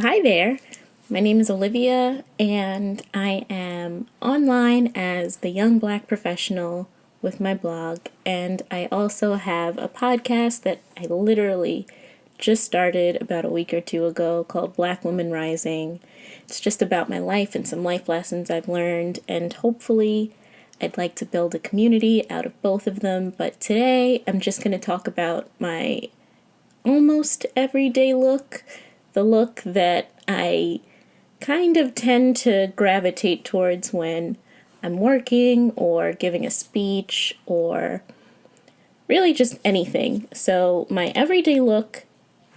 Hi there. My name is Olivia, and I am online as the Young Black Professional with my blog, and I also have a podcast that I literally just started about a week or two ago called Black Women Rising. It's just about my life and some life lessons I've learned, and hopefully I'd like to build a community out of both of them. But today I'm just going to talk about my almost everyday look, the look that I kind of tend to gravitate towards when I'm working or giving a speech or really just anything. So my everyday look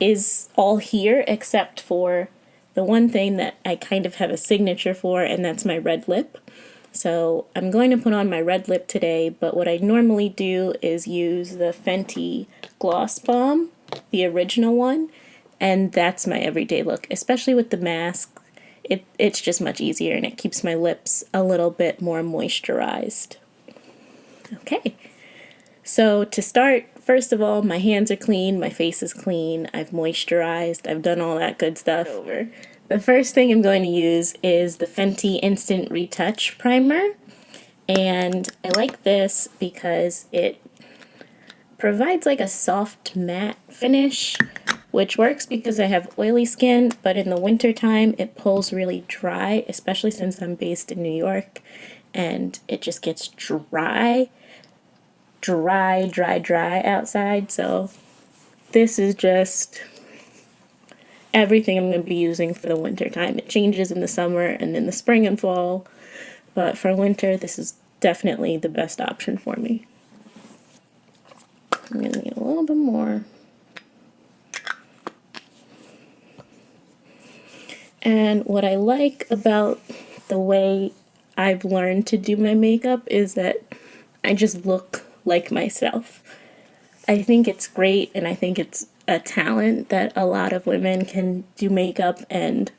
is all here except for the one thing that I kind of have a signature for, and that's my red lip. So I'm going to put on my red lip today, but what I normally do is use the Fenty Gloss Bomb, the original one, and that's my everyday look, especially with the mask. It's just much easier, and it keeps my lips a little bit more moisturized. Okay, so to start, first of all, my hands are clean, my face is clean, I've moisturized, I've done all that good stuff. The first thing I'm going to use is the Fenty Instant Retouch Primer, and I like this because it provides like a soft matte finish, which works because I have oily skin, but in the wintertime it pulls really dry, especially since I'm based in New York, and it just gets dry outside. So this is just everything I'm going to be using for the winter time. It changes in the summer and in the spring and fall, but for winter this is definitely the best option for me. I'm going to need a little bit more. And what I like about the way I've learned to do my makeup is that I just look like myself. I think it's great, and I think it's a talent that a lot of women can do makeup and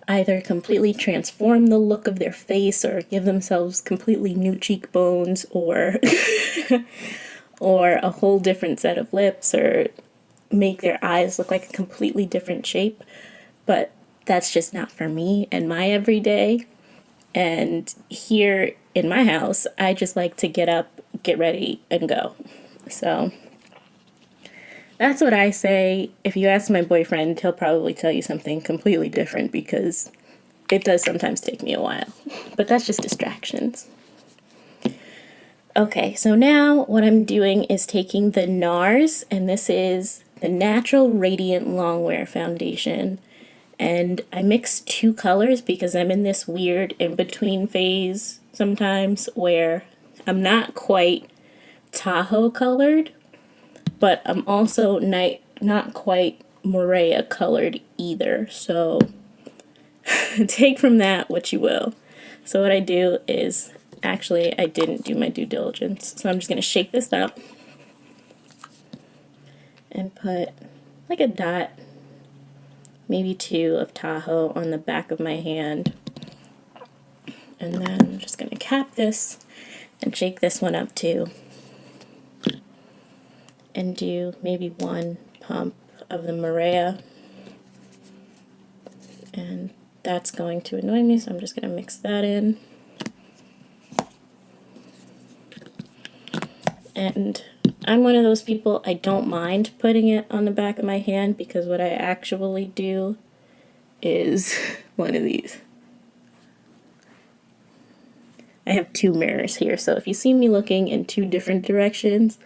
either completely transform the look of their face or give themselves completely new cheekbones or or a whole different set of lips or make their eyes look like a completely different shape. But that's just not for me and my everyday. And here in my house, I just like to get up, get ready, and go. So that's what I say. If you ask my boyfriend, he'll probably tell you something completely different because it does sometimes take me a while. But that's just distractions. Okay, so now what I'm doing is taking the Nars, and this is the Natural Radiant Longwear Foundation. And I mix two colors because I'm in this weird in-between phase sometimes where I'm not quite Tahoe colored, but I'm also not quite Morea colored either. So take from that what you will. So what I do is, actually, I didn't do my due diligence. So I'm just going to shake this up and put like a dot, maybe two of Tahoe on the back of my hand. And then I'm just going to cap this and shake this one up too. And do maybe one pump of the Morea. And that's going to annoy me, so I'm just going to mix that in. And I'm one of those people, I don't mind putting it on the back of my hand because what I actually do is one of these. I have two mirrors here, so if you see me looking in two different directions,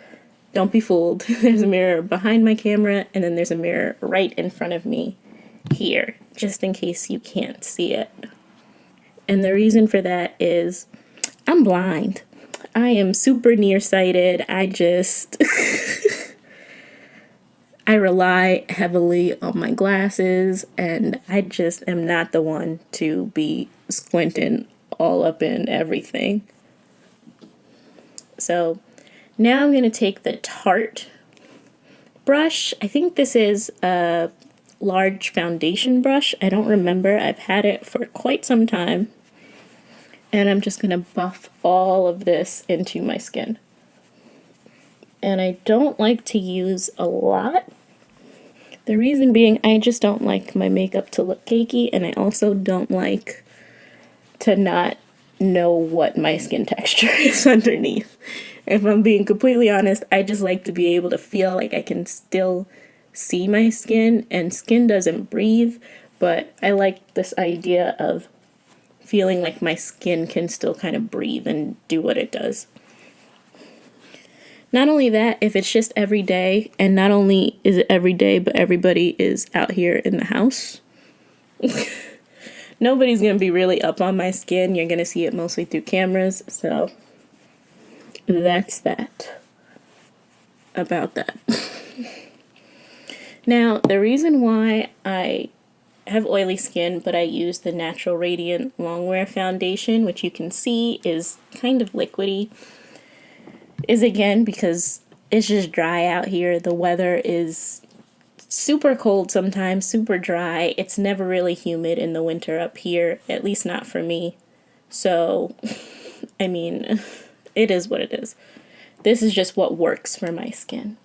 don't be fooled. There's a mirror behind my camera, and then there's a mirror right in front of me here, just in case you can't see it. And the reason for that is I'm blind. I am super nearsighted. I rely heavily on my glasses, and I just am not the one to be squinting all up in everything. So now I'm going to take the Tarte brush. I think this is a large foundation brush. I don't remember. I've had it for quite some time. And I'm just going to buff all of this into my skin. And I don't like to use a lot. The reason being, I just don't like my makeup to look cakey, and I also don't like to not know what my skin texture is underneath. If I'm being completely honest, I just like to be able to feel like I can still see my skin, and skin doesn't breathe, but I like this idea of feeling like my skin can still kind of breathe and do what it does. Not only that, if it's just every day, and not only is it every day, but everybody is out here in the house, nobody's going to be really up on my skin. You're going to see it mostly through cameras, so that's that about that. Now, the reason why I have oily skin, but I use the Natural Radiant Longwear Foundation, which you can see is kind of liquidy, is again because it's just dry out here. The weather is super cold sometimes, super dry. It's never really humid in the winter up here, at least not for me. So, I mean, it is what it is. This is just what works for my skin.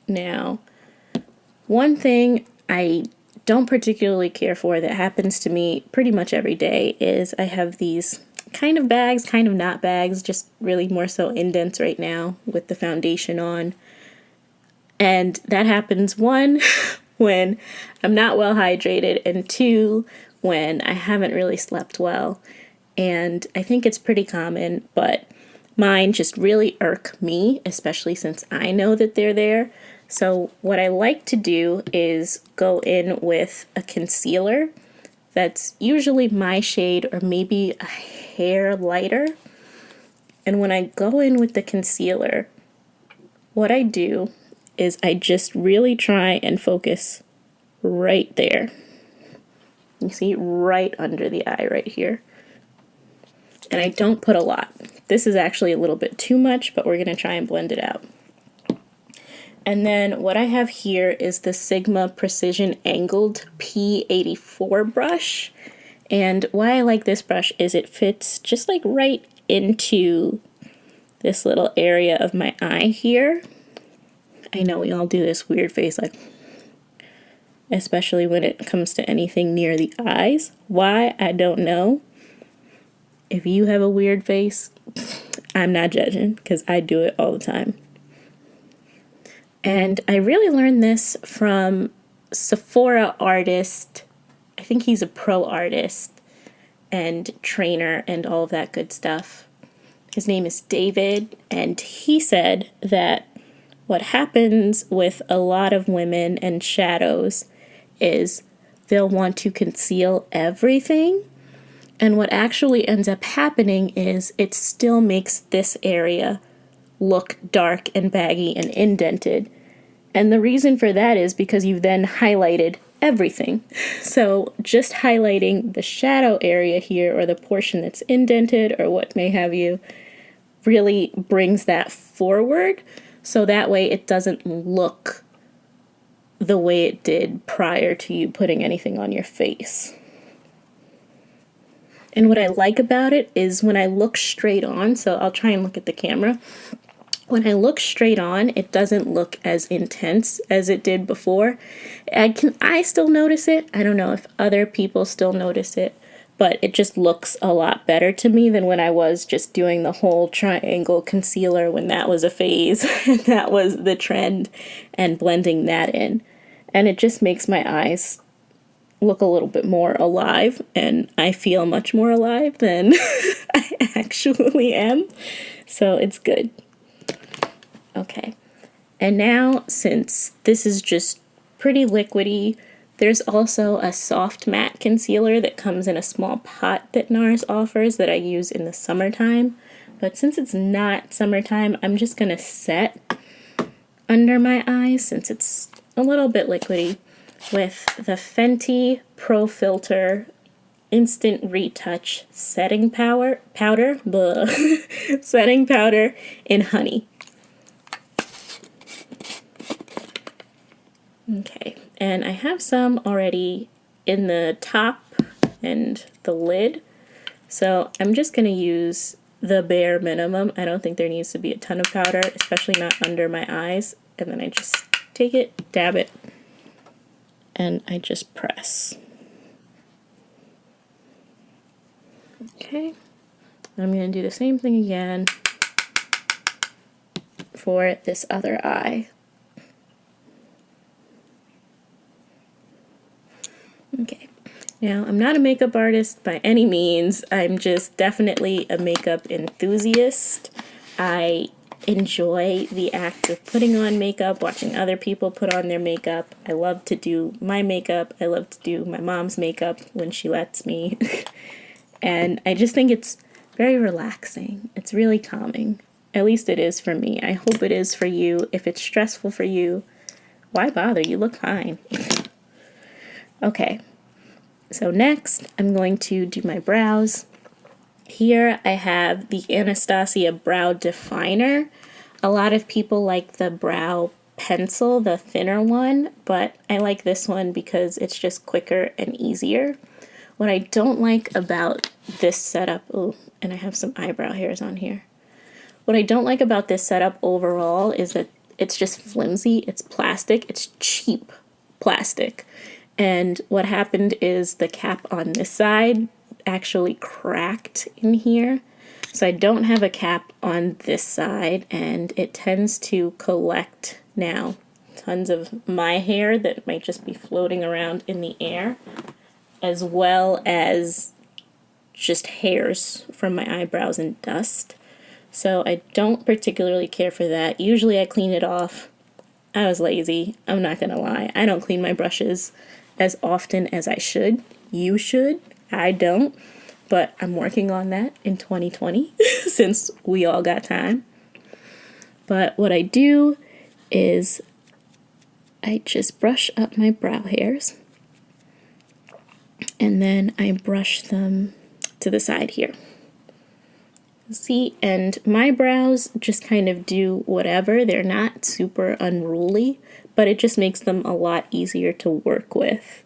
Now, one thing I don't particularly care for that happens to me pretty much every day is I have these kind of bags, kind of not bags, just really more so indents right now with the foundation on. And that happens, one, when I'm not well hydrated, and two, when I haven't really slept well. And I think it's pretty common, but mine just really irk me, especially since I know that they're there. So what I like to do is go in with a concealer that's usually my shade or maybe a hair lighter. And when I go in with the concealer, what I do is I just really try and focus right there. You see, right under the eye right here. And I don't put a lot. This is actually a little bit too much, but we're going to try and blend it out. And then what I have here is the Sigma Precision Angled P84 brush. And why I like this brush is it fits just like right into this little area of my eye here. I know we all do this weird face, like, especially when it comes to anything near the eyes. Why? I don't know. If you have a weird face, I'm not judging because I do it all the time. And I really learned this from Sephora artist. I think he's a pro artist and trainer and all of that good stuff. His name is David, and he said that what happens with a lot of women and shadows is they'll want to conceal everything. And what actually ends up happening is it still makes this area look dark and baggy and indented. And the reason for that is because you've then highlighted everything. So just highlighting the shadow area here or the portion that's indented or what may have you really brings that forward. So that way it doesn't look the way it did prior to you putting anything on your face. And what I like about it is when I look straight on, so I'll try and look at the camera. When I look straight on, it doesn't look as intense as it did before. I still notice it. I don't know if other people still notice it, but it just looks a lot better to me than when I was just doing the whole triangle concealer when that was a phase and that was the trend, and blending that in. And it just makes my eyes look a little bit more alive, and I feel much more alive than I actually am. So it's good. Okay, and now since this is just pretty liquidy, there's also a soft matte concealer that comes in a small pot that Nars offers that I use in the summertime. But since it's not summertime, I'm just going to set under my eyes since it's a little bit liquidy with the Fenty Pro Filter Instant Retouch Setting Powder, setting powder in honey. Okay, and I have some already in the top and the lid, so I'm just going to use the bare minimum. I don't think there needs to be a ton of powder, especially not under my eyes, and then I just take it, dab it, and I just press. Okay, I'm going to do the same thing again for this other eye. Okay, now I'm not a makeup artist by any means. I'm just definitely a makeup enthusiast. I enjoy the act of putting on makeup, watching other people put on their makeup. I love to do my makeup. I love to do my mom's makeup when she lets me. And I just think it's very relaxing. It's really calming. At least it is for me. I hope it is for you. If it's stressful for you, why bother? You look fine. Okay, so next I'm going to do my brows. Here I have the Anastasia Brow Definer. A lot of people like the brow pencil, the thinner one, but I like this one because it's just quicker and easier. What I don't like about this setup, oh, and I have some eyebrow hairs on here. What I don't like about this setup overall is that it's just flimsy, it's plastic, it's cheap plastic. And what happened is the cap on this side actually cracked in here. So I don't have a cap on this side, and it tends to collect now tons of my hair that might just be floating around in the air, as well as just hairs from my eyebrows and dust. So I don't particularly care for that. Usually I clean it off. I was lazy, I'm not gonna lie. I don't clean my brushes as often as I should. You should. I don't. But I'm working on that in 2020 since we all got time. But what I do is I just brush up my brow hairs and then I brush them to the side here. See, and my brows just kind of do whatever. They're not super unruly, but it just makes them a lot easier to work with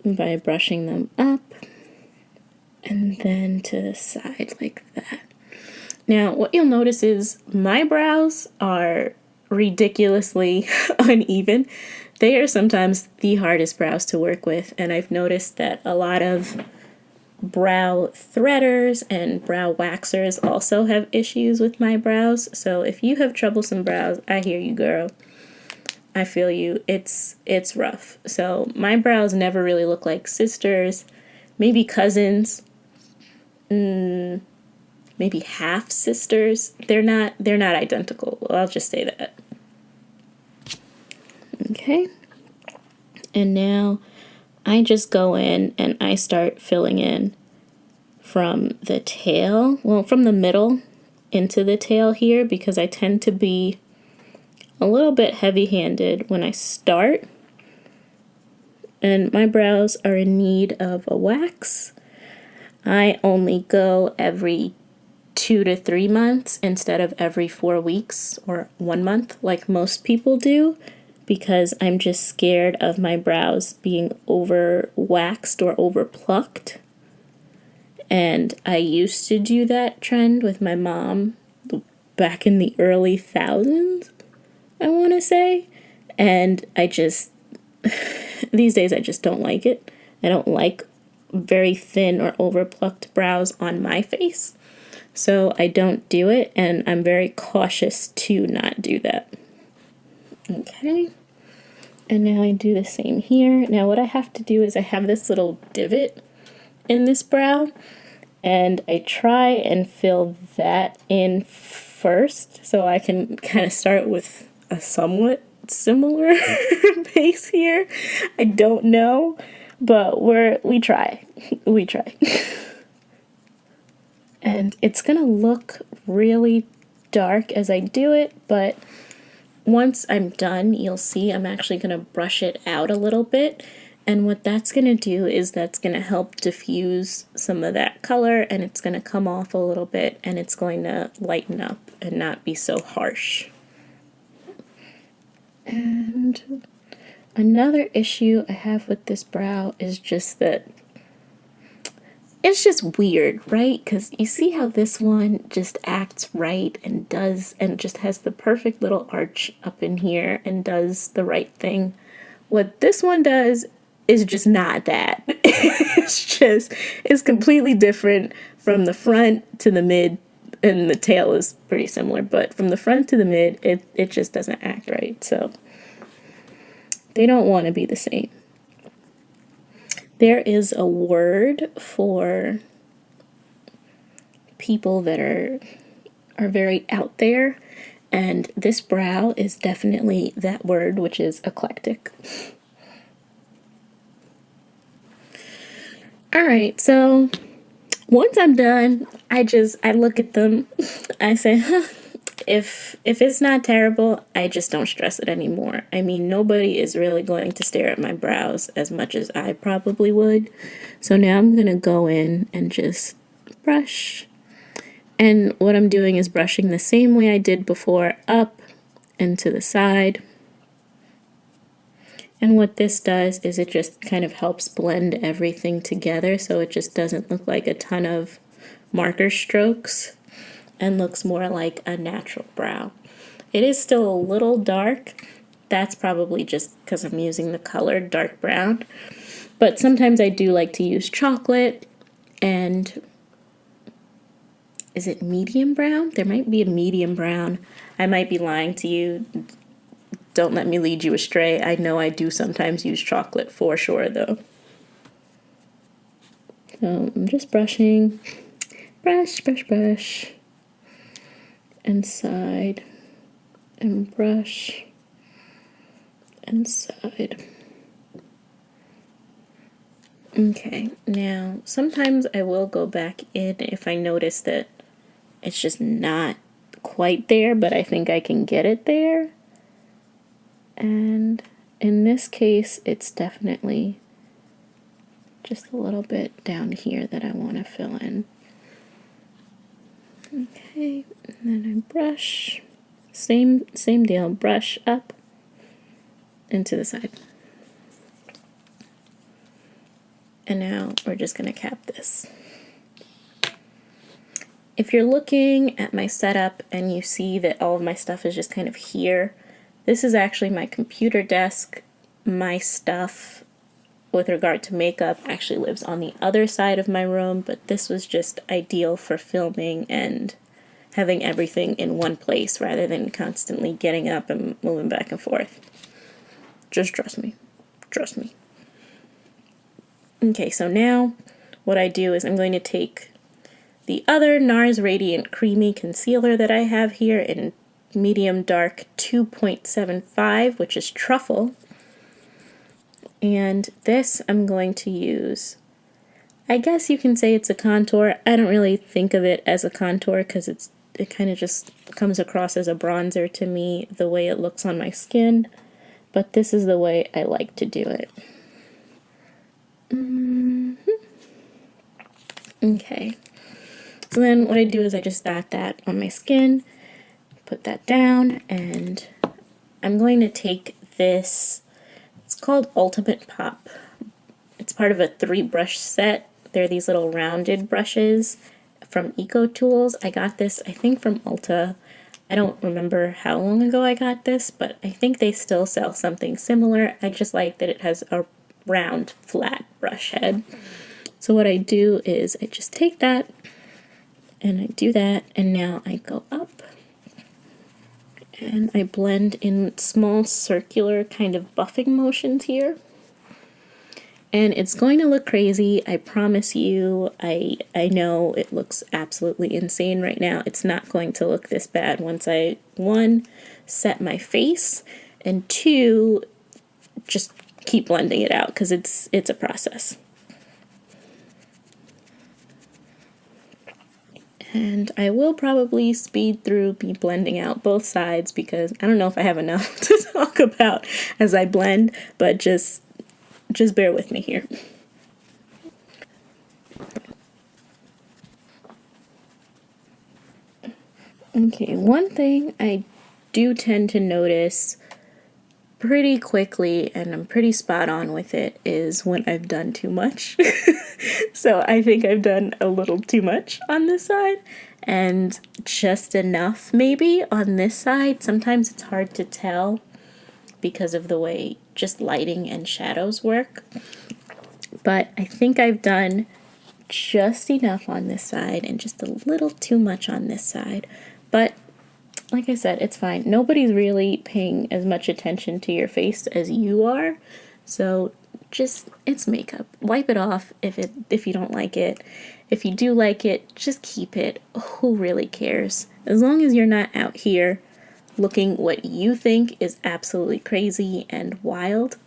by brushing them up and then to the side like that. Now, what you'll notice is my brows are ridiculously uneven. They are sometimes the hardest brows to work with, and I've noticed that a lot of brow threaders and brow waxers also have issues with my brows. So if you have troublesome brows, I hear you, girl. I feel you. It's rough. So my brows never really look like sisters, maybe cousins, maybe half sisters. They're not identical. I'll just say that. Okay. And now I just go in and I start filling in from the tail, well, from the middle into the tail here, because I tend to be a little bit heavy-handed when I start. And my brows are in need of a wax. I only go every 2 to 3 months instead of every 4 weeks or 1 month like most people do, because I'm just scared of my brows being over waxed or over plucked. And I used to do that trend with my mom back in the early thousands, I want to say. And I just, these days I just don't like it. I don't like very thin or over plucked brows on my face. So I don't do it, and I'm very cautious to not do that. Okay, and now I do the same here. Now what I have to do is I have this little divot in this brow, and I try and fill that in first so I can kind of start with a somewhat similar base here. I don't know, but we try. We try. And it's gonna look really dark as I do it, but once I'm done, you'll see I'm actually going to brush it out a little bit. And what that's going to do is that's going to help diffuse some of that color, and it's going to come off a little bit, and it's going to lighten up and not be so harsh. And another issue I have with this brow is just that it's just weird, right? Because you see how this one just acts right and does, and just has the perfect little arch up in here and does the right thing. What this one does is just not that. It's completely different from the front to the mid, and the tail is pretty similar, but from the front to the mid, it just doesn't act right. So they don't want to be the same. There is a word for people that are very out there, and this brow is definitely that word, which is eclectic. All right, so once I'm done, I look at them. I say, huh, if it's not terrible, I just don't stress it anymore. I mean, nobody is really going to stare at my brows as much as I probably would. So now I'm going to go in and just brush. And what I'm doing is brushing the same way I did before, up and to the side. And what this does is it just kind of helps blend everything together, so it just doesn't look like a ton of marker strokes and looks more like a natural brow. It is still a little dark. That's probably just because I'm using the color dark brown. But sometimes I do like to use chocolate, and is it medium brown? There might be a medium brown. I might be lying to you. Don't let me lead you astray. I know I do sometimes use chocolate for sure, though. So I'm just brushing. Brush, brush, brush. And side. And brush. And side. Okay, now sometimes I will go back in if I notice that it's just not quite there, but I think I can get it there. And in this case, it's definitely just a little bit down here that I want to fill in. Okay, and then I brush. Same deal, brush up and to the side. And now we're just going to cap this. If you're looking at my setup and you see that all of my stuff is just kind of here, this is actually my computer desk. My stuff with regard to makeup actually lives on the other side of my room, but this was just ideal for filming and having everything in one place rather than constantly getting up and moving back and forth. Just trust me. Trust me. Okay, so now what I do is I'm going to take the other Nars Radiant Creamy Concealer that I have here in medium dark 2.75, which is Truffle. And this I'm going to use, I guess you can say it's a contour. I don't really think of it as a contour because it kind of just comes across as a bronzer to me, the way it looks on my skin. But this is the way I like to do it. Okay. So then what I do is I just dot that on my skin, put that down, and I'm going to take this, it's called Ultimate Pop. It's part of a 3-brush set. They're these little rounded brushes from Eco Tools. I got this, I think, from Ulta. I don't remember how long ago I got this, but I think they still sell something similar. I just like that it has a round, flat brush head. So what I do is I just take that, and I do that, and now I go up, and I blend in small circular kind of buffing motions here. And it's going to look crazy, I promise you. I know it looks absolutely insane right now. It's not going to look this bad once I, 1, set my face, and 2, just keep blending it out, because it's a process. And I will probably speed through me blending out both sides because I don't know if I have enough to talk about as I blend, but just bear with me here. Okay, one thing I do tend to notice pretty quickly, and I'm pretty spot on with it, is when I've done too much. So I think I've done a little too much on this side and just enough maybe on this side. Sometimes it's hard to tell because of the way just lighting and shadows work. But I think I've done just enough on this side and just a little too much on this side. But like I said, it's fine. Nobody's really paying as much attention to your face as you are. So just, it's makeup. Wipe it off if you don't like it. If you do like it, just keep it. Who really cares? As long as you're not out here looking what you think is absolutely crazy and wild,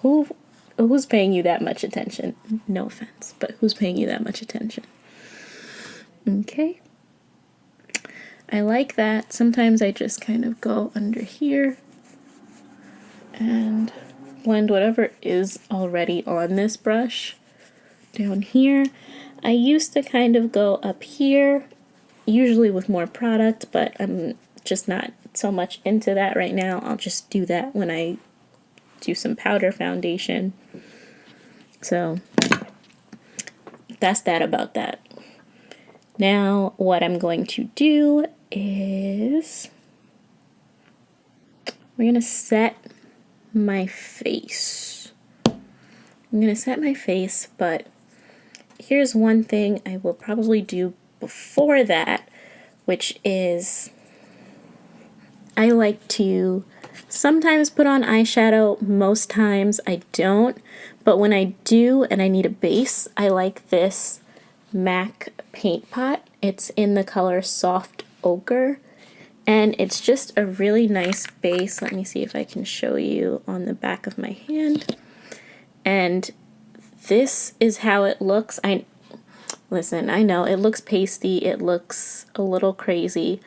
who's paying you that much attention? No offense, but who's paying you that much attention? Okay. I like that. Sometimes I just kind of go under here and blend whatever is already on this brush down here. I used to kind of go up here, usually with more product, but I'm just not so much into that right now. I'll just do that when I do some powder foundation. So that's that about that. Now what I'm going to do is we're going to set my face. I'm going to set my face, but here's one thing I will probably do before that, which is I like to sometimes put on eyeshadow. Most times I don't, but when I do and I need a base, I like this MAC paint pot. It's in the color Soft Ochre, and it's just a really nice base. Let me see if I can show you on the back of my hand. And this is how it looks. Listen, I know it looks pasty, it looks a little crazy,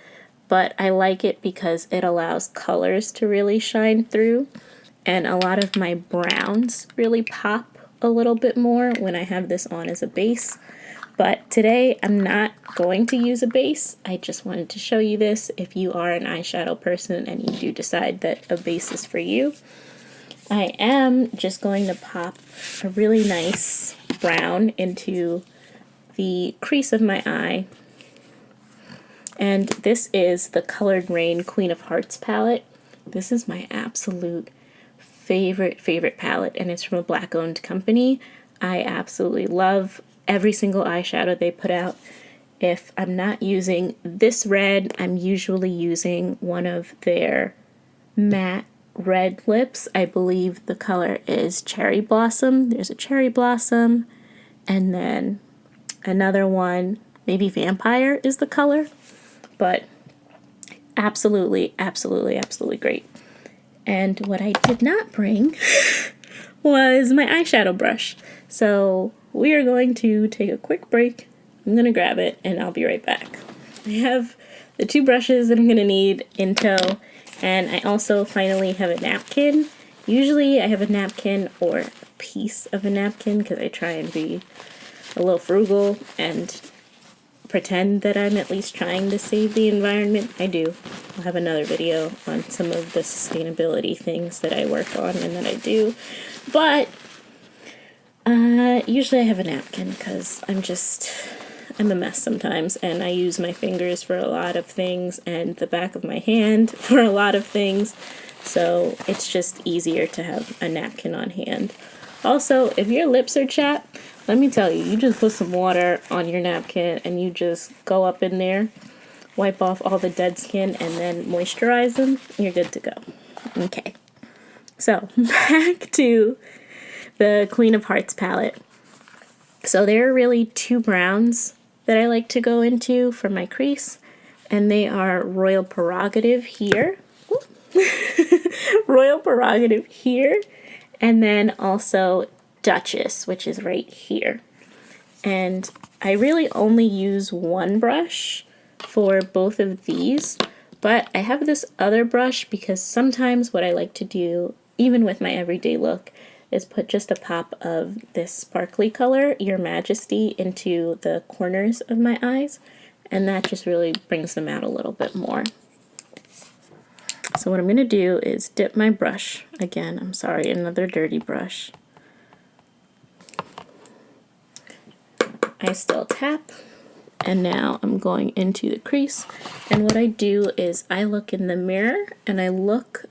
but I like it because it allows colors to really shine through, and a lot of my browns really pop a little bit more when I have this on as a base. But today I'm not going to use a base. I just wanted to show you this if you are an eyeshadow person and you do decide that a base is for you. I am just going to pop a really nice brown into the crease of my eye. And this is the Colored Rain Queen of Hearts palette. This is my absolute favorite palette, and it's from a Black-owned company. I absolutely love every single eyeshadow they put out. If I'm not using this red, I'm usually using one of their matte red lips. I believe the color is Cherry Blossom. There's a Cherry Blossom, and then another one, maybe Vampire is the color, but absolutely great. And what I did not bring was my eyeshadow brush. So we are going to take a quick break. I'm going to grab it and I'll be right back. I have the two brushes that I'm going to need in tow, and I also finally have a napkin. Usually I have a napkin or a piece of a napkin because I try and be a little frugal and pretend that I'm at least trying to save the environment. I do. I'll have another video on some of the sustainability things that I work on and that I do. But usually I have a napkin because I'm a mess sometimes, and I use my fingers for a lot of things and the back of my hand for a lot of things. So it's just easier to have a napkin on hand. Also, if your lips are chapped, let me tell you, you just put some water on your napkin and you just go up in there, wipe off all the dead skin, and then moisturize them. You're good to go. Okay. So, back to the Queen of Hearts palette. So there are really two browns that I like to go into for my crease, and they are Royal Prerogative here. Royal Prerogative here, and then also Duchess, which is right here. And I really only use one brush for both of these, but I have this other brush because sometimes what I like to do, even with my everyday look, is put just a pop of this sparkly color, Your Majesty, into the corners of my eyes, and that just really brings them out a little bit more. So what I'm going to do is dip my brush. Again, I'm sorry, another dirty brush. I still tap. And now I'm going into the crease. And what I do is I look in the mirror and I look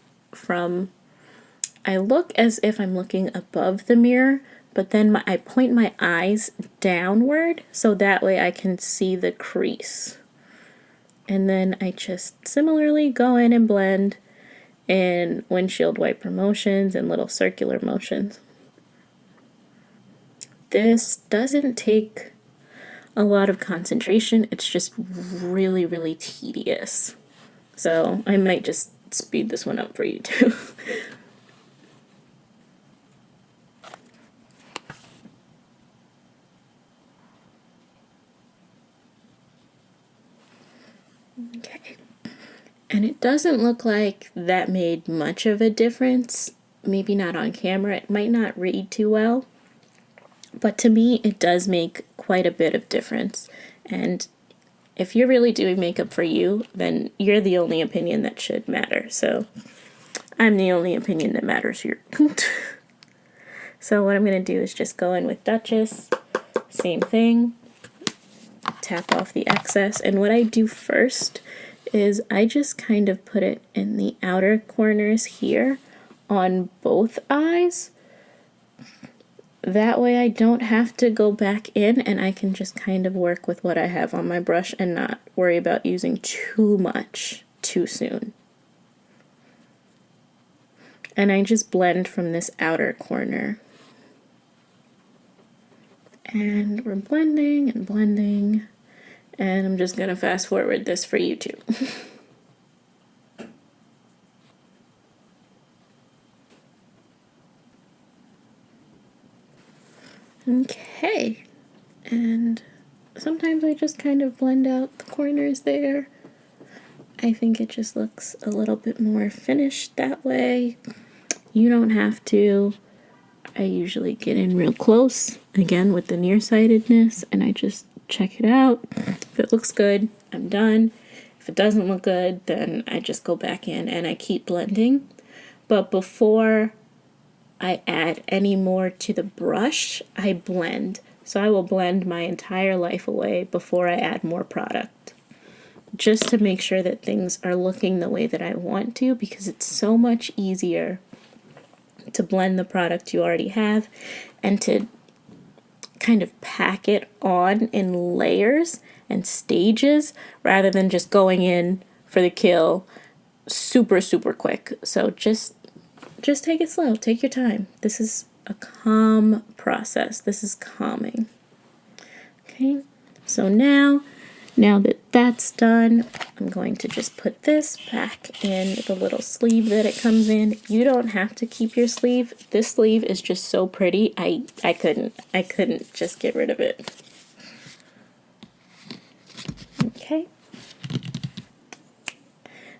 as if I'm looking above the mirror, but then I point my eyes downward so that way I can see the crease. And then I just similarly go in and blend in windshield wiper motions and little circular motions. This doesn't take a lot of concentration, it's just really, really tedious. So I might just speed this one up for you too. Okay. And it doesn't look like that made much of a difference. Maybe not on camera, it might not read too well. But to me, it does make quite a bit of difference. And if you're really doing makeup for you, then you're the only opinion that should matter. So I'm the only opinion that matters here. So what I'm going to do is just go in with Duchess. Same thing. Tap off the excess. And what I do first is I just kind of put it in the outer corners here on both eyes. That way I don't have to go back in and I can just kind of work with what I have on my brush and not worry about using too much too soon. And I just blend from this outer corner. And we're blending and blending. And I'm just gonna fast forward this for you too. Okay, and sometimes I just kind of blend out the corners there. I think it just looks a little bit more finished that way. You don't have to. I usually get in real close, again with the nearsightedness, and I just check it out. If it looks good, I'm done. If it doesn't look good, then I just go back in and I keep blending. But before I add any more to the brush, I blend. So I will blend my entire life away before I add more product. Just to make sure that things are looking the way that I want to, because it's so much easier to blend the product you already have and to kind of pack it on in layers and stages rather than just going in for the kill super, super quick. So just take it slow. Take your time. This is a calm process. This is calming. Okay, so now that that's done, I'm going to just put this back in the little sleeve that it comes in. You don't have to keep your sleeve. This sleeve is just so pretty. I couldn't just get rid of it. Okay.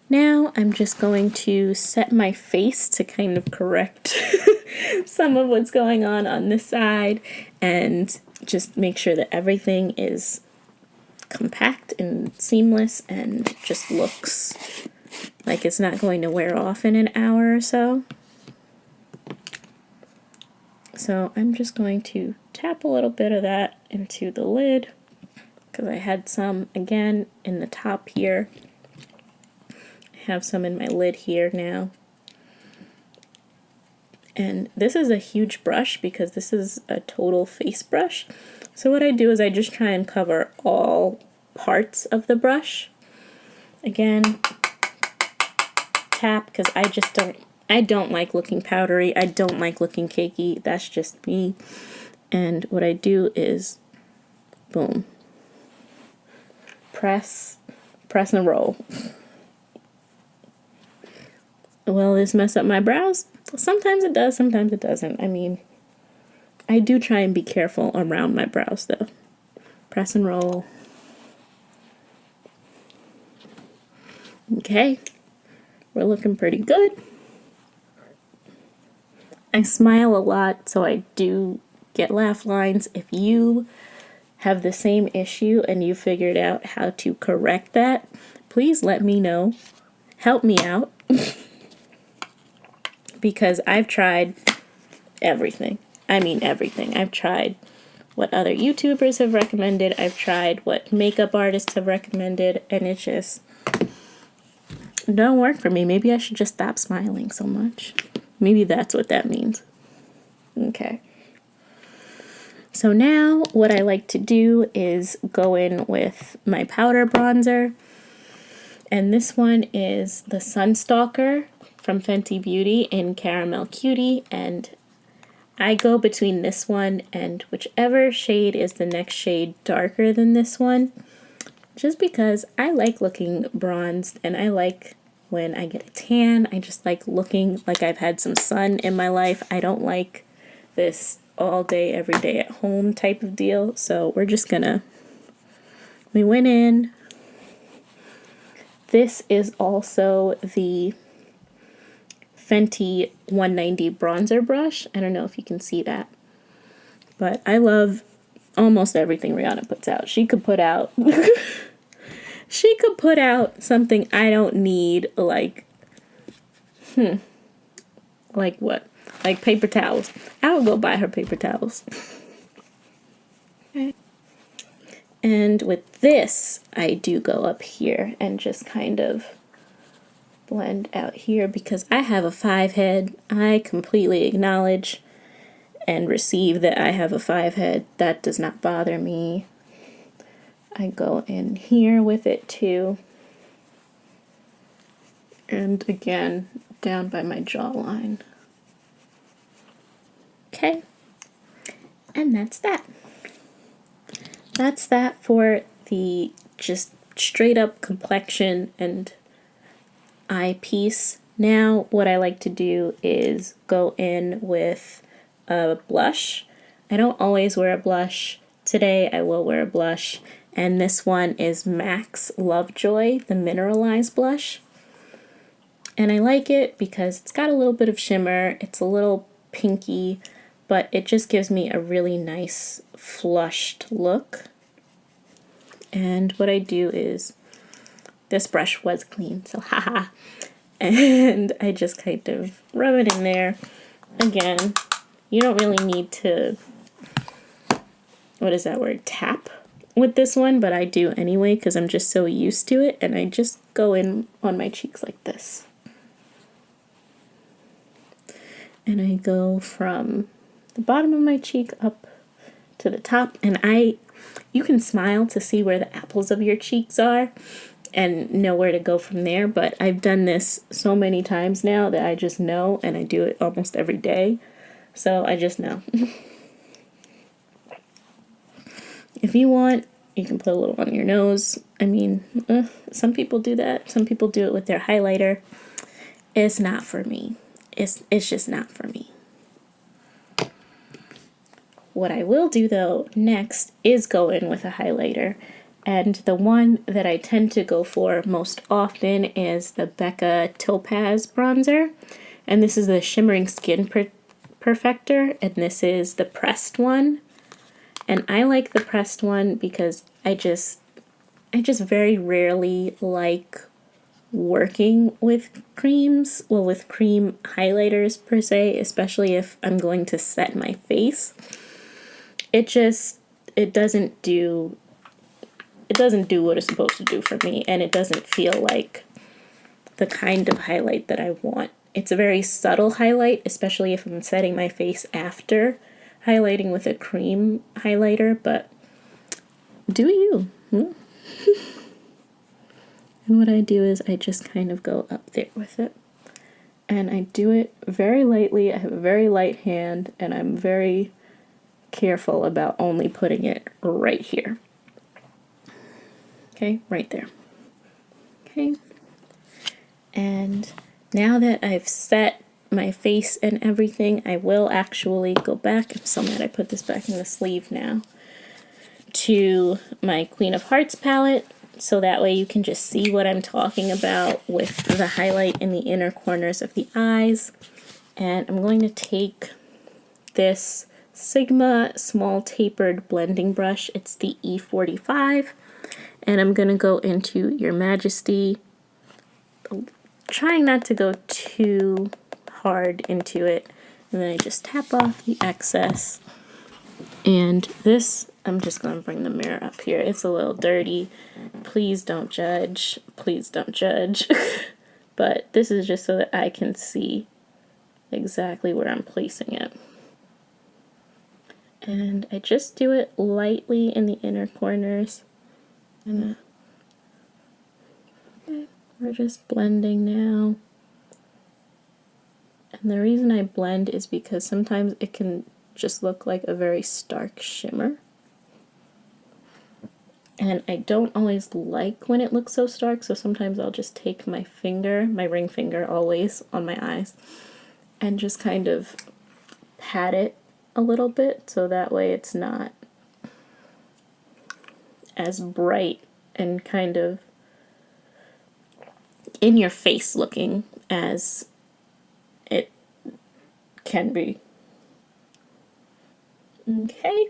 Now I'm just going to set my face to kind of correct some of what's going on this side and just make sure that everything is compact and seamless and just looks like it's not going to wear off in an hour or so. So I'm just going to tap a little bit of that into the lid because I had some again in the top here. Have some in my lid here now. And this is a huge brush because this is a total face brush. So what I do is I just try and cover all parts of the brush. Again, tap because I don't like looking powdery. I don't like looking cakey. That's just me. And what I do is boom. Press and roll. Will this mess up my brows? Sometimes it does, sometimes it doesn't. I mean, I do try and be careful around my brows though. Press and roll. Okay, we're looking pretty good. I smile a lot, so I do get laugh lines. If you have the same issue and you figured out how to correct that, please let me know. Help me out. because I've tried everything. I mean everything. I've tried what other YouTubers have recommended. I've tried what makeup artists have recommended, and it just don't work for me. Maybe I should just stop smiling so much. Maybe that's what that means. Okay. So now what I like to do is go in with my powder bronzer. And this one is the Sunstalker from Fenty Beauty in Caramel Cutie. And I go between this one and whichever shade is the next shade darker than this one. Just because I like looking bronzed and I like when I get a tan. I just like looking like I've had some sun in my life. I don't like this all day, every day at home type of deal. So we're just gonna, we went in. This is also the Fenty 190 bronzer brush. I don't know if you can see that, but I love almost everything Rihanna puts out. She could put out she could put out something I don't need, like like what? Like paper towels. I would go buy her paper towels. Okay. And with this, I do go up here and just kind of blend out here because I have a 5 head. I completely acknowledge and receive that I have a 5 head. That does not bother me. I go in here with it too. And again, down by my jawline. Okay. And that's that. That's that for the just straight up complexion and eye piece. Now what I like to do is go in with a blush. I don't always wear a blush. Today I will wear a blush, and this one is MAC's Lovejoy, the mineralized blush. And I like it because it's got a little bit of shimmer. It's a little pinky, but it just gives me a really nice flushed look. And what I do is, this brush was clean, so haha. And I just kind of rub it in there. Again, you don't really need to, what is that word, tap with this one, but I do anyway because I'm just so used to it, and I just go in on my cheeks like this. And I go from the bottom of my cheek up to the top, and you can smile to see where the apples of your cheeks are and know where to go from there, but I've done this so many times now that I just know, and I do it almost every day, so I just know. If you want, you can put a little on your nose. I mean, some people do that. Some people do it with their highlighter. It's not for me. It's just not for me. What I will do though next is go in with a highlighter, and the one that I tend to go for most often is the Becca Topaz bronzer, and this is the Shimmering Skin Perfector, and this is the pressed one. And I like the pressed one because I just very rarely like working with creams, well, with cream highlighters per se, especially if I'm going to set my face. It doesn't do what it's supposed to do for me, and it doesn't feel like the kind of highlight that I want. It's a very subtle highlight, especially if I'm setting my face after highlighting with a cream highlighter, but do you? And what I do is I just kind of go up there with it, and I do it very lightly. I have a very light hand, and I'm very careful about only putting it right here. Okay, right there. Okay. And now that I've set my face and everything, I will actually go back. I'm so mad I put this back in the sleeve now. To my Queen of Hearts palette, so that way you can just see what I'm talking about with the highlight in the inner corners of the eyes. And I'm going to take this Sigma small tapered blending brush. It's the E45, and I'm going to go into Your Majesty, trying not to go too hard into it. And then I just tap off the excess. And this, I'm just going to bring the mirror up here. It's a little dirty. Please don't judge. Please don't judge. But this is just so that I can see exactly where I'm placing it. And I just do it lightly in the inner corners. And we're just blending now. And the reason I blend is because sometimes it can just look like a very stark shimmer. And I don't always like when it looks so stark, so sometimes I'll just take my finger, my ring finger always on my eyes, and just kind of pat it a little bit so that way it's not as bright and kind of in your face looking as it can be. Okay.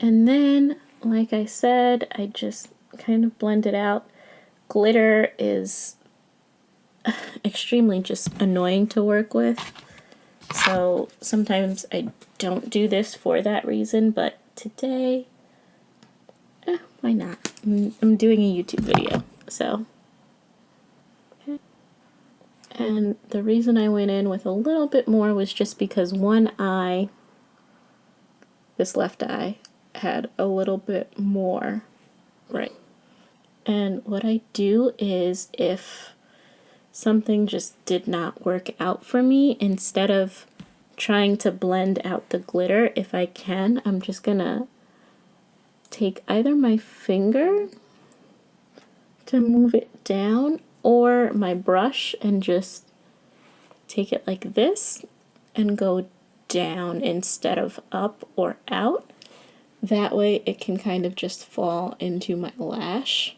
And then, like I said, I just kind of blend it out. Glitter is extremely just annoying to work with. So sometimes I don't do this for that reason, but today, why not? I'm doing a YouTube video, so. Okay. And the reason I went in with a little bit more was just because one eye, this left eye, had a little bit more, right? And what I do is if something just did not work out for me, instead of trying to blend out the glitter, if I can, I'm just gonna take either my finger to move it down or my brush and just take it like this and go down instead of up or out. That way it can kind of just fall into my lash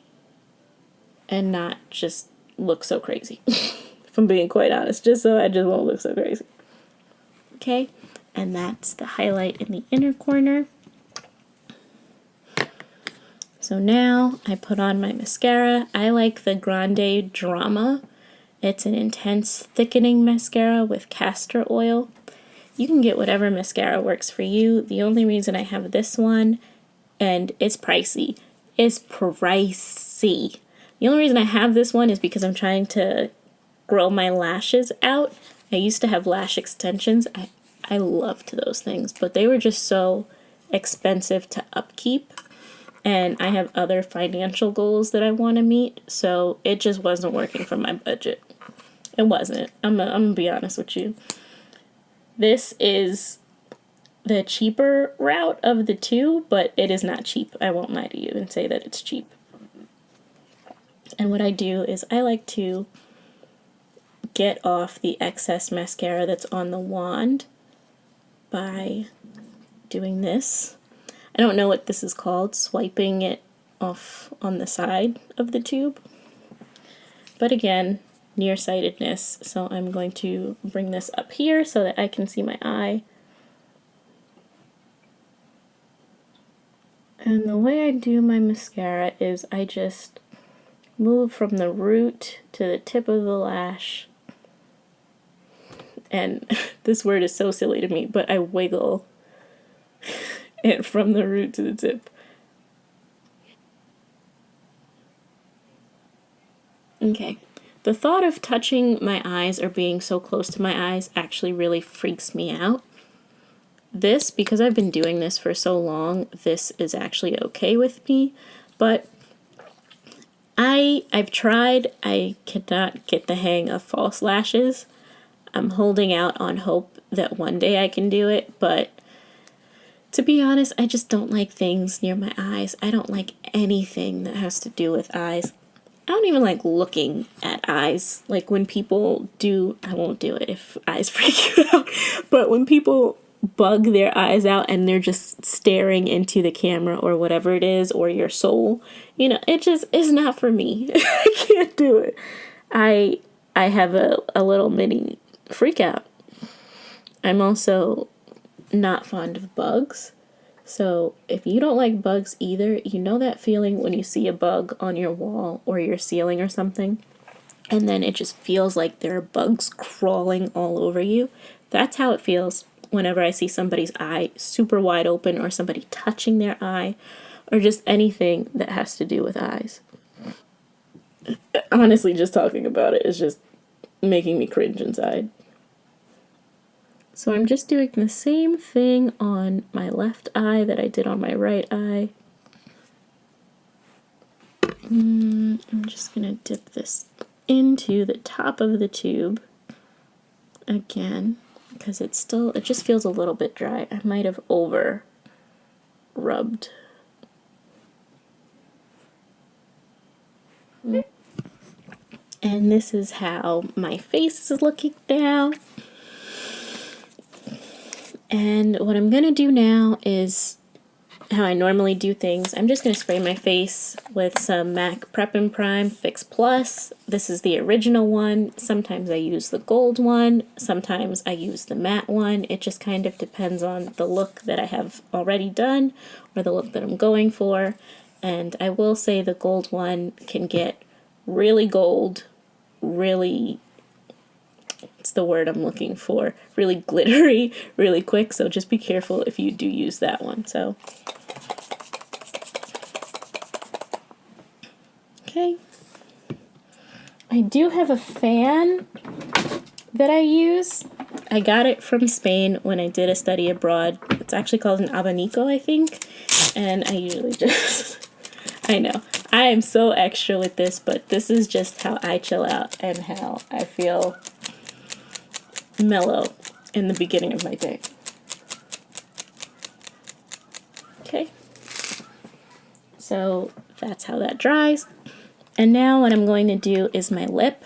and not just look so crazy. If I'm being quite honest, just so I just won't look so crazy. Okay, and that's the highlight in the inner corner. So now I put on my mascara. I like the Grande Drama. It's an intense thickening mascara with castor oil. You can get whatever mascara works for you. The only reason I have this one, and it's pricey. It's pricey. The only reason I have this one is because I'm trying to grow my lashes out. I used to have lash extensions. I loved those things, but they were just so expensive to upkeep. And I have other financial goals that I want to meet, so it just wasn't working for my budget. It wasn't. I'm gonna be honest with you. This is the cheaper route of the two, but it is not cheap. I won't lie to you and say that it's cheap. And what I do is I like to get off the excess mascara that's on the wand by doing this. I don't know what this is called, swiping it off on the side of the tube. But again, nearsightedness, so I'm going to bring this up here so that I can see my eye. And the way I do my mascara is I just move from the root to the tip of the lash. And this word is so silly to me, but I wiggle it from the root to the tip. Okay. The thought of touching my eyes or being so close to my eyes actually really freaks me out. This, because I've been doing this for so long, this is actually okay with me, but I've tried. I cannot get the hang of false lashes. I'm holding out on hope that one day I can do it, but to be honest, I just don't like things near my eyes. I don't like anything that has to do with eyes. I don't even like looking at eyes. Like when people do, I won't do it if eyes freak you out, but when people bug their eyes out and they're just staring into the camera or whatever it is, or your soul, you know, it just is not for me. I can't do it. I have a little mini freak out. I'm also not fond of bugs. So if you don't like bugs either, you know that feeling when you see a bug on your wall or your ceiling or something, and then it just feels like there are bugs crawling all over you. That's how it feels whenever I see somebody's eye super wide open, or somebody touching their eye, or just anything that has to do with eyes. Honestly, just talking about it is just making me cringe inside. So I'm just doing the same thing on my left eye that I did on my right eye. I'm just gonna dip this into the top of the tube again, because it just feels a little bit dry. I might have over rubbed. And this is how my face is looking now. And what I'm gonna do now is how I normally do things. I'm just gonna spray my face with some MAC Prep and Prime Fix Plus. This is the original one. Sometimes I use the gold one. Sometimes I use the matte one. It just kind of depends on the look that I have already done or the look that I'm going for. And I will say the gold one can get really gold, really, what's the word I'm looking for, really glittery, really quick, so just be careful if you do use that one. So, okay. I do have a fan that I use. I got it from Spain when I did a study abroad. It's actually called an abanico, I think, and I usually just, I know, I am so extra with this, but this is just how I chill out and how I feel mellow in the beginning of my day. Okay, so that's how that dries. And now what I'm going to do is my lip.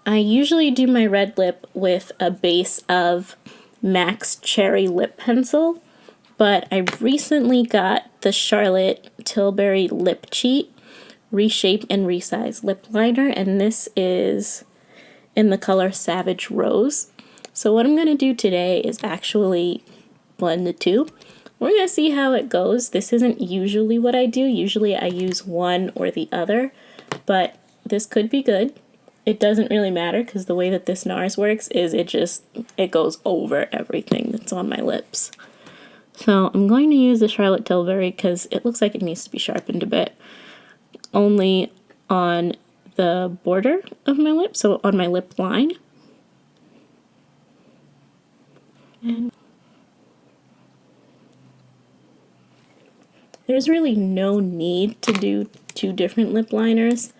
I usually do my red lip with a base of MAC's Cherry Lip Pencil, but I recently got the Charlotte Tilbury Lip Cheat Reshape and Resize Lip Liner, and this is in the color Savage Rose. So what I'm going to do today is actually blend the two. We're going to see how it goes. This isn't usually what I do. Usually I use one or the other, but this could be good. It doesn't really matter because the way that this Nars works is it goes over everything that's on my lips. So I'm going to use the Charlotte Tilbury because it looks like it needs to be sharpened a bit. Only on the border of my lip, so on my lip line. And there's really no need to do two different lip liners,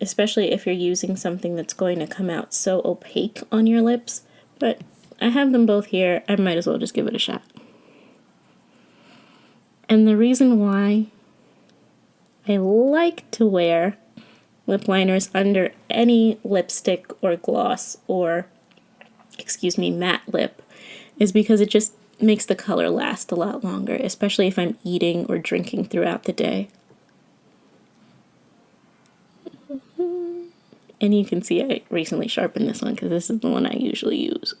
especially if you're using something that's going to come out so opaque on your lips, but I have them both here. I might as well just give it a shot. And the reason why I like to wear lip liners under any lipstick or gloss or, matte lip is because it just makes the color last a lot longer, especially if I'm eating or drinking throughout the day. And you can see I recently sharpened this one because this is the one I usually use.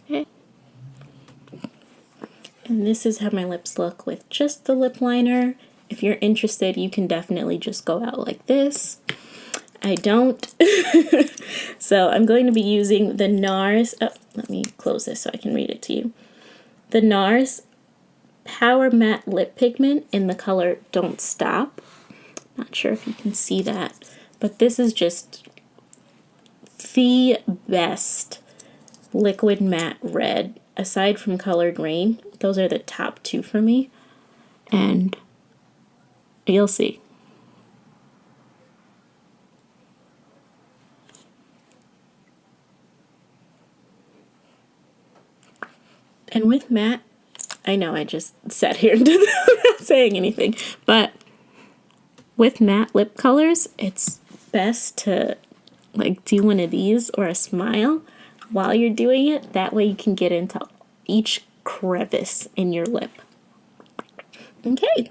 Okay. And this is how my lips look with just the lip liner. If you're interested, you can definitely just go out like this. I don't. So I'm going to be using the Nars. Oh, let me close this so I can read it to you. The Nars Power Matte Lip Pigment in the color Don't Stop. Not sure if you can see that, but this is just the best liquid matte red. Aside from Colored Rain, those are the top two for me. And you'll see. And with matte, I know I just sat here and not saying anything, but with matte lip colors, it's best to like do one of these or a smile while you're doing it. That way you can get into each crevice in your lip. Okay,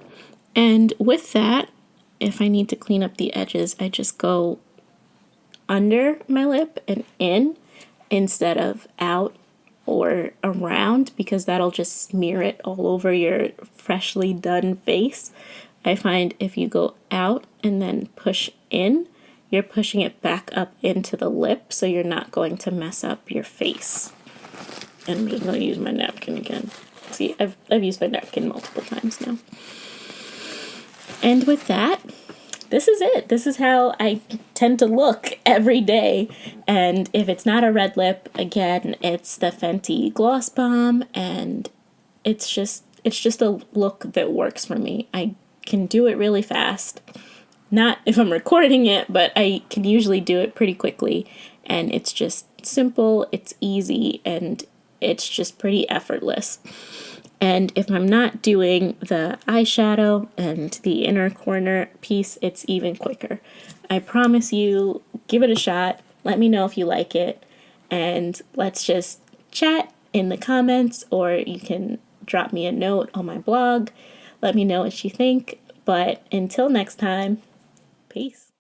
and with that, if I need to clean up the edges, I just go under my lip and in instead of out or around, because that'll just smear it all over your freshly done face. I find if you go out and then push in, you're pushing it back up into the lip, so you're not going to mess up your face. And I'm just going to use my napkin again. See, I've used my napkin multiple times now. And with that, this is it. This is how I tend to look every day. And if it's not a red lip, again, it's the Fenty Gloss Bomb, and it's just a look that works for me. I can do it really fast. Not if I'm recording it, but I can usually do it pretty quickly. And it's just simple, it's easy, and it's just pretty effortless. And if I'm not doing the eyeshadow and the inner corner piece, it's even quicker. I promise you, give it a shot. Let me know if you like it. And let's just chat in the comments, or you can drop me a note on my blog. Let me know what you think. But until next time, peace.